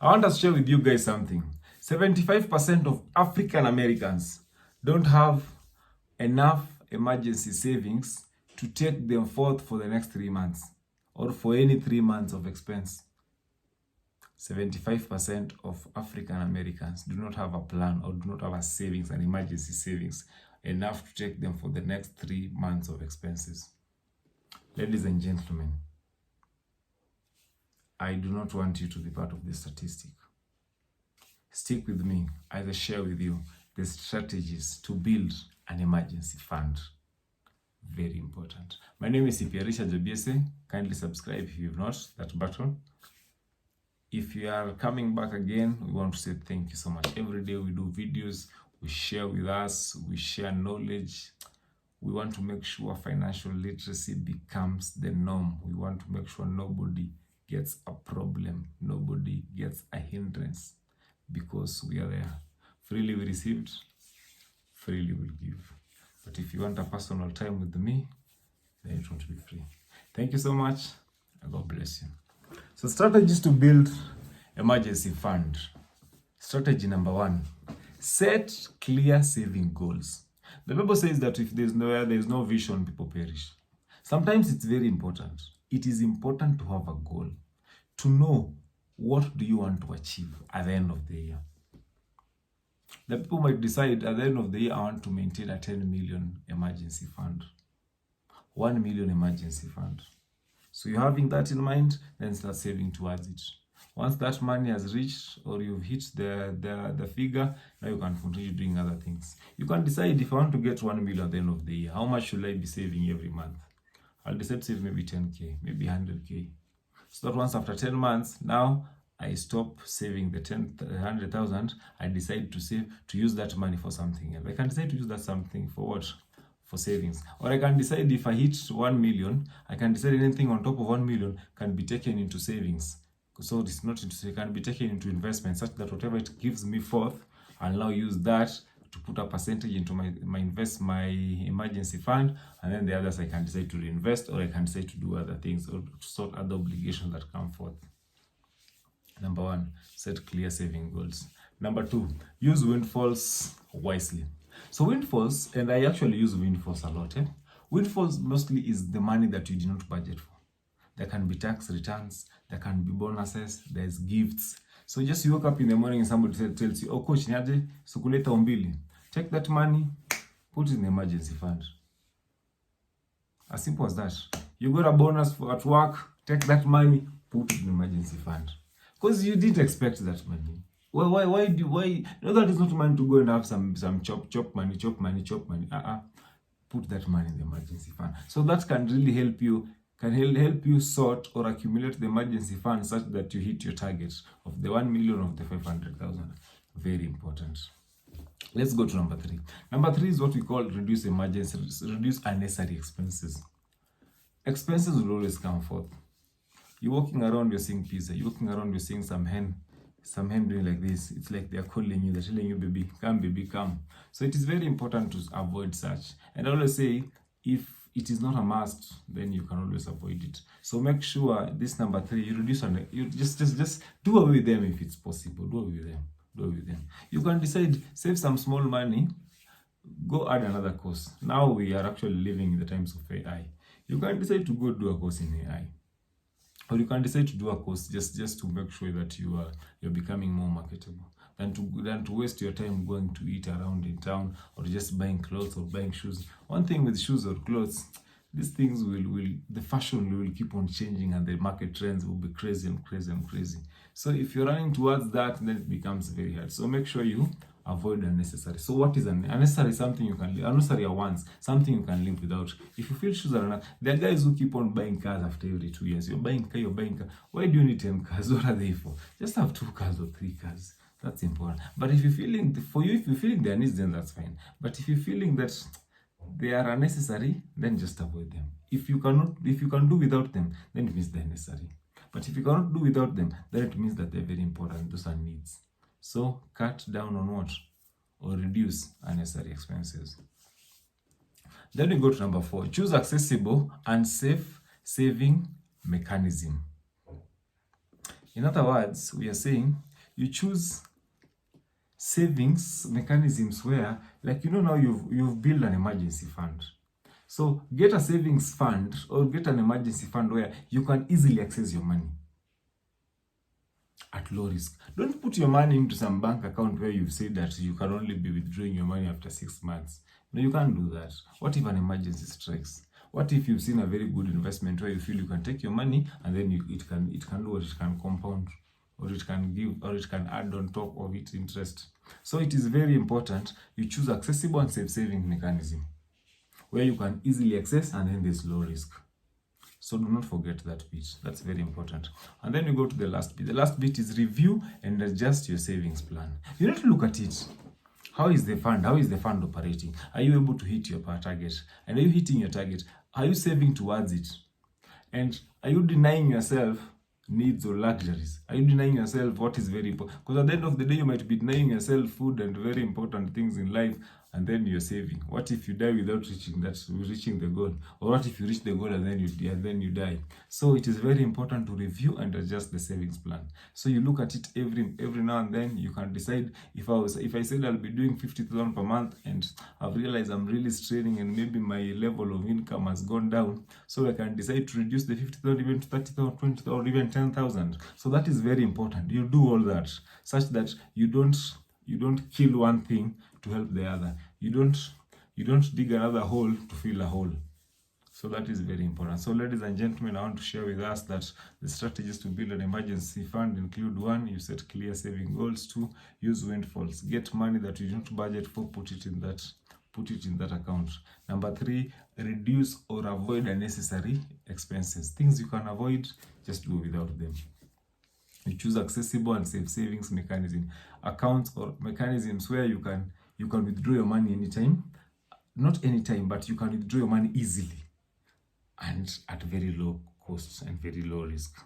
I want to share with you guys something. 75% of African Americans don't have enough emergency savings to take them forth for the next 3 months or for any 3 months of expense. 75% of African Americans do not have a plan or do not have a savings, an emergency savings, enough to take them for the next 3 months of expenses. Ladies and gentlemen, I do not want you to be part of this statistic. Stick with me as I share with you the strategies to build an emergency fund. Very important. My name is Ipiarisha Jobiese. Kindly subscribe if you've not, that button. If you are coming back again, we want to say thank you so much. Every day we do videos, we share with us, we share knowledge. We want to make sure financial literacy becomes the norm. We want to make sure nobody gets a problem, nobody gets a hindrance, because we are there. Freely we received, freely we'll give. But if you want a personal time with me, then it won't be free. Thank you so much, and God bless you. So strategies to build emergency fund. Strategy number 1, set clear saving goals. The Bible says that if there is no vision, people perish. Sometimes it's very important. It is important to have a goal, to know what do you want to achieve at the end of the year. The people might decide at the end of the year, I want to maintain a 10 million emergency fund, 1 million emergency fund. So you're having that in mind, then start saving towards it. Once that money has reached or you've hit the figure, now you can continue doing other things. You can decide, if I want to get 1 million at the end of the year, how much should I be saving every month? I'll decide to save maybe 10K, maybe 100K. So that once after 10 months, now I stop saving the 100,000. I decide to use that money for something else. I can decide to use that something for what? For savings. Or I can decide, if I hit 1 million, I can decide anything on top of 1 million can be taken into savings. So it's not into, it can be taken into investment, such that whatever it gives me forth, I'll now use that to put a percentage into my emergency fund, and then the others I can decide to reinvest, or I can decide to do other things or to sort other obligations that come forth. Number 1, set clear saving goals. Number 2, use windfalls wisely. So windfalls, and I actually use windfalls a lot. Windfalls mostly is the money that you did not budget for. There can be tax returns, there can be bonuses, there's gifts. So just you wake up in the morning and somebody tells you, oh coach, niaje, sukuleta ombili. Take that money, put it in the emergency fund. As simple as that. You got a bonus at work, take that money, put it in the emergency fund. Because you didn't expect that money. Why? You know that is not money to go and have some chop money. Put that money in the emergency fund. So that can really help you, help you sort or accumulate the emergency fund such that you hit your target of the 1 million of the 500,000. Very important. Let's go to number 3. Number 3 is what we call reduce unnecessary expenses. Expenses will always come forth. You're walking around, you're seeing pizza. You're walking around, you're seeing some hen doing like this. It's like they're calling you, they're telling you, baby, come. So it is very important to avoid such. And I always say, if it is not a must, then you can always avoid it. So make sure this number 3, you reduce and you just do away with them if it's possible. Do away with them. You can decide, save some small money, go add another course. Now we are actually living in the times of AI. You can decide to go do a course in AI. Or you can decide to do a course just to make sure that you're becoming more marketable than to waste your time going to eat around in town or just buying clothes or buying shoes. One thing with shoes or clothes, these things the fashion will keep on changing and the market trends will be crazy. So if you're running towards that, then it becomes very hard. So make sure you avoid unnecessary. So what is unnecessary? Something you can live. Unnecessary wants, something you can live without. If you feel shoes are enough, there are guys who keep on buying cars after every 2 years. You're buying car. Why do you need 10 cars? What are they for? Just have 2 cars or 3 cars. That's important. But if you're feeling their needs, then that's fine. But if you're feeling that they are unnecessary, then just avoid them. If you can do without them, then it means they're necessary. But if you cannot do without them, then it means that they're very important. Those are needs. So cut down on what? Or reduce unnecessary expenses. Then we go to number 4. Choose accessible and safe saving mechanism. In other words, we are saying you choose savings mechanisms where, like, now you've built an emergency fund. So get a savings fund or get an emergency fund where you can easily access your money at low risk. Don't put your money into some bank account where you've said that you can only be withdrawing your money after 6 months. No, you can't do that. What if an emergency strikes? What if you've seen a very good investment where you feel you can take your money and then it can do what it can compound, or it can give, or it can add on top of its interest. So it is very important you choose accessible and safe saving mechanism where you can easily access, and then there's low risk. So do not forget that bit. That's very important. And then you go to the last bit. The last bit is review and adjust your savings plan. You need to look at it. How is the fund? How is the fund operating? Are you able to hit your target? And are you hitting your target? Are you saving towards it? And are you denying yourself needs or luxuries? Are you denying yourself what is very important? Because at the end of the day, you might be denying yourself food and very important things in life, and then you're saving. What if you die without reaching the goal? Or what if you reach the goal and then you die? So it is very important to review and adjust the savings plan. So you look at it every now and then. You can decide, if I said I'll be doing 50,000 per month and I've realized I'm really straining and maybe my level of income has gone down, so I can decide to reduce the 50,000 even to 30,000, 20,000, or even 10,000. So that is very important. You do all that such that you don't kill one thing to help the other. You don't dig another hole to fill a hole. So that is very important. So ladies and gentlemen, I want to share with us that the strategies to build an emergency fund include: 1, you set clear saving goals; 2, use windfalls. Get money that you don't budget for, put it in that account. Number 3, reduce or avoid unnecessary expenses. Things you can avoid, just do without them. You choose accessible and safe savings mechanism, accounts or mechanisms where you can withdraw your money anytime. Not anytime, but you can withdraw your money easily and at very low costs and very low risk.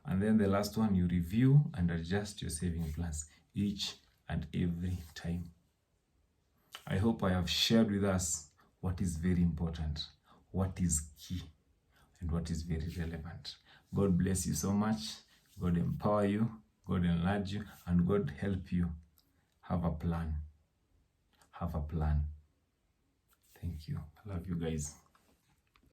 And then the last one, you review and adjust your saving plans each and every time. I hope I have shared with us what is very important, what is key, and what is very relevant. God bless you so much. God empower you, God enlarge you, and God help you have a plan. Have a plan. Thank you. I love you guys.